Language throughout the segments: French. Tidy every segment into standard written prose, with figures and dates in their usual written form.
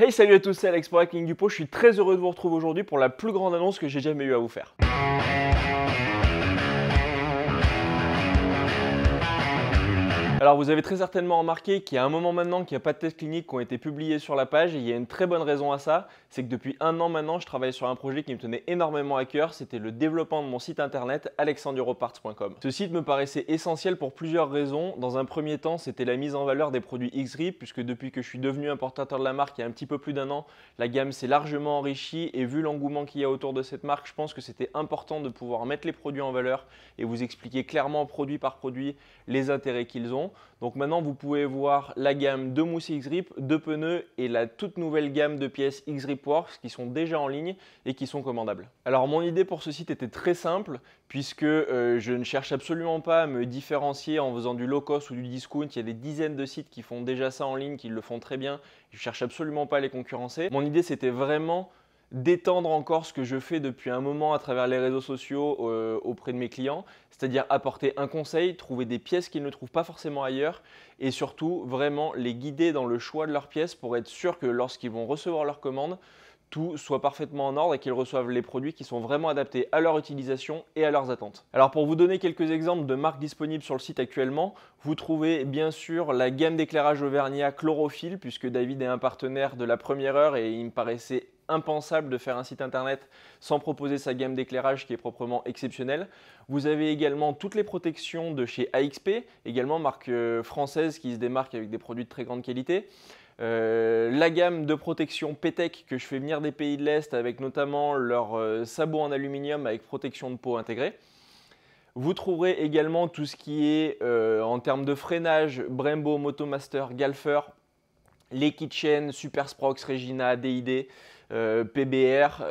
Hey, salut à tous, c'est Alex pour Hacking du Pot. Je suis très heureux de vous retrouver aujourd'hui pour la plus grande annonce que j'ai jamais eu à vous faire. Alors vous avez très certainement remarqué qu'il y a un moment maintenant qu'il n'y a pas de tests cliniques qui ont été publiés sur la page et il y a une très bonne raison à ça, c'est que depuis un an maintenant je travaille sur un projet qui me tenait énormément à cœur, c'était le développement de mon site internet alexandeuroparts.com. Ce site me paraissait essentiel pour plusieurs raisons. Dans un premier temps, c'était la mise en valeur des produits XGRIP, puisque depuis que je suis devenu importateur de la marque il y a un petit peu plus d'un an, la gamme s'est largement enrichie et vu l'engouement qu'il y a autour de cette marque, je pense que c'était important de pouvoir mettre les produits en valeur et vous expliquer clairement produit par produit les intérêts qu'ils ont. Donc maintenant vous pouvez voir la gamme de mousse XGRIP, de pneus et la toute nouvelle gamme de pièces XGRIP Works qui sont déjà en ligne et qui sont commandables. Alors mon idée pour ce site était très simple puisque je ne cherche absolument pas à me différencier en faisant du low cost ou du discount. Il y a des dizaines de sites qui font déjà ça en ligne, qui le font très bien. Je ne cherche absolument pas à les concurrencer. Mon idée c'était vraiment d'étendre encore ce que je fais depuis un moment à travers les réseaux sociaux auprès de mes clients, c'est-à-dire apporter un conseil, trouver des pièces qu'ils ne trouvent pas forcément ailleurs et surtout vraiment les guider dans le choix de leurs pièces pour être sûr que lorsqu'ils vont recevoir leur commande, tout soit parfaitement en ordre et qu'ils reçoivent les produits qui sont vraiment adaptés à leur utilisation et à leurs attentes. Alors pour vous donner quelques exemples de marques disponibles sur le site actuellement, vous trouvez bien sûr la gamme d'éclairage Auvergnat Chlorophylle puisque David est un partenaire de la première heure et il me paraissait impensable de faire un site internet sans proposer sa gamme d'éclairage qui est proprement exceptionnelle. Vous avez également toutes les protections de chez AXP, également marque française qui se démarque avec des produits de très grande qualité. La gamme de protection Petec que je fais venir des pays de l'Est avec notamment leur sabot en aluminium avec protection de peau intégrée. Vous trouverez également tout ce qui est en termes de freinage, Brembo, Motomaster, Galfer, les Kitchen, Super Sprox, Regina, DID, PBR.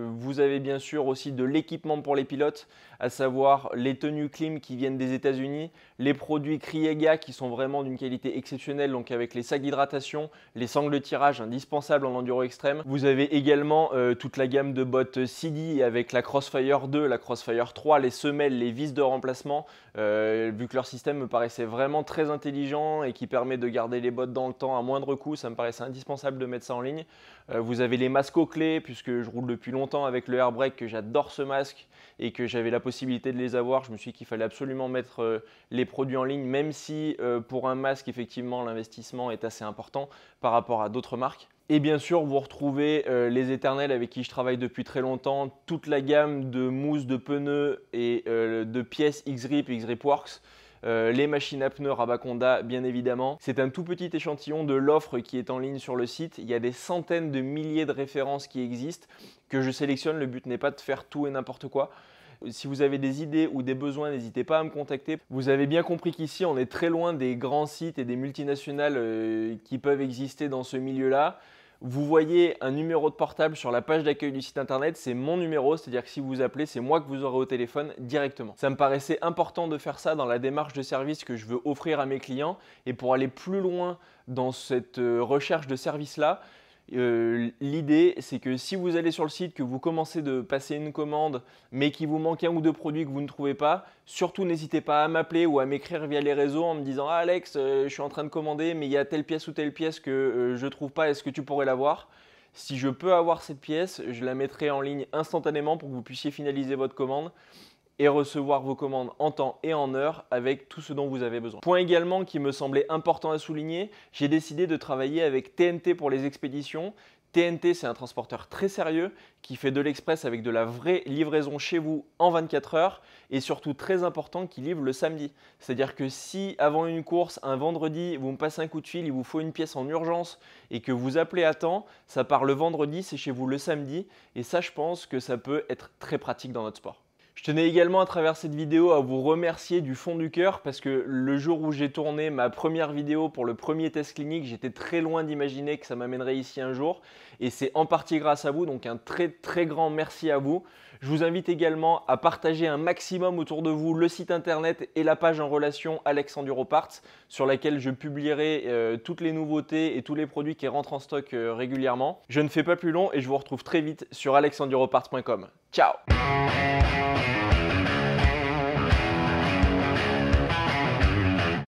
Vous avez bien sûr aussi de l'équipement pour les pilotes, à savoir les tenues clim qui viennent des États-Unis, les produits Kriega qui sont vraiment d'une qualité exceptionnelle, donc avec les sacs d'hydratation, les sangles de tirage indispensables en enduro extrême. Vous avez également toute la gamme de bottes CD avec la Crossfire 2, la Crossfire 3, les semelles, les vis de remplacement, vu que leur système me paraissait vraiment très intelligent et qui permet de garder les bottes dans le temps à moindre coût, ça me paraissait indispensable de mettre ça en ligne. Vous avez les masques aux clés, puisque je roule depuis longtemps avec le Airbrake, que j'adore ce masque et que j'avais la possibilité de les avoir. Je me suis dit qu'il fallait absolument mettre les produits en ligne, même si pour un masque, effectivement, l'investissement est assez important par rapport à d'autres marques. Et bien sûr, vous retrouvez les éternels avec qui je travaille depuis très longtemps, toute la gamme de mousse, de pneus et de pièces XGRIP, XGRIP Works. Les machines à pneus Rabaconda bien évidemment. C'est un tout petit échantillon de l'offre qui est en ligne sur le site. Il y a des centaines de milliers de références qui existent que je sélectionne. Le but n'est pas de faire tout et n'importe quoi. Si vous avez des idées ou des besoins, n'hésitez pas à me contacter. Vous avez bien compris qu'ici, on est très loin des grands sites et des multinationales qui peuvent exister dans ce milieu-là. Vous voyez un numéro de portable sur la page d'accueil du site internet, c'est mon numéro, c'est-à-dire que si vous appelez, c'est moi que vous aurez au téléphone directement. Ça me paraissait important de faire ça dans la démarche de service que je veux offrir à mes clients et pour aller plus loin dans cette recherche de service-là, l'idée c'est que si vous allez sur le site, que vous commencez de passer une commande mais qu'il vous manque un ou deux produits que vous ne trouvez pas, surtout n'hésitez pas à m'appeler ou à m'écrire via les réseaux en me disant ah, Alex, je suis en train de commander mais il y a telle pièce ou telle pièce que je ne trouve pas, est-ce que tu pourrais l'avoir? Si je peux avoir cette pièce, je la mettrai en ligne instantanément pour que vous puissiez finaliser votre commande et recevoir vos commandes en temps et en heure avec tout ce dont vous avez besoin. Point également qui me semblait important à souligner, j'ai décidé de travailler avec TNT pour les expéditions. TNT, c'est un transporteur très sérieux qui fait de l'express avec de la vraie livraison chez vous en 24 heures et surtout très important qui livre le samedi. C'est-à-dire que si avant une course, un vendredi, vous me passez un coup de fil, il vous faut une pièce en urgence et que vous appelez à temps, ça part le vendredi, c'est chez vous le samedi et ça je pense que ça peut être très pratique dans notre sport. Je tenais également à travers cette vidéo à vous remercier du fond du cœur parce que le jour où j'ai tourné ma première vidéo pour le premier test clinique, j'étais très loin d'imaginer que ça m'amènerait ici un jour et c'est en partie grâce à vous, donc un très grand merci à vous. Je vous invite également à partager un maximum autour de vous le site internet et la page en relation Alexandeuroparts sur laquelle je publierai toutes les nouveautés et tous les produits qui rentrent en stock régulièrement. Je ne fais pas plus long et je vous retrouve très vite sur alexandeuroparts.com. Ciao!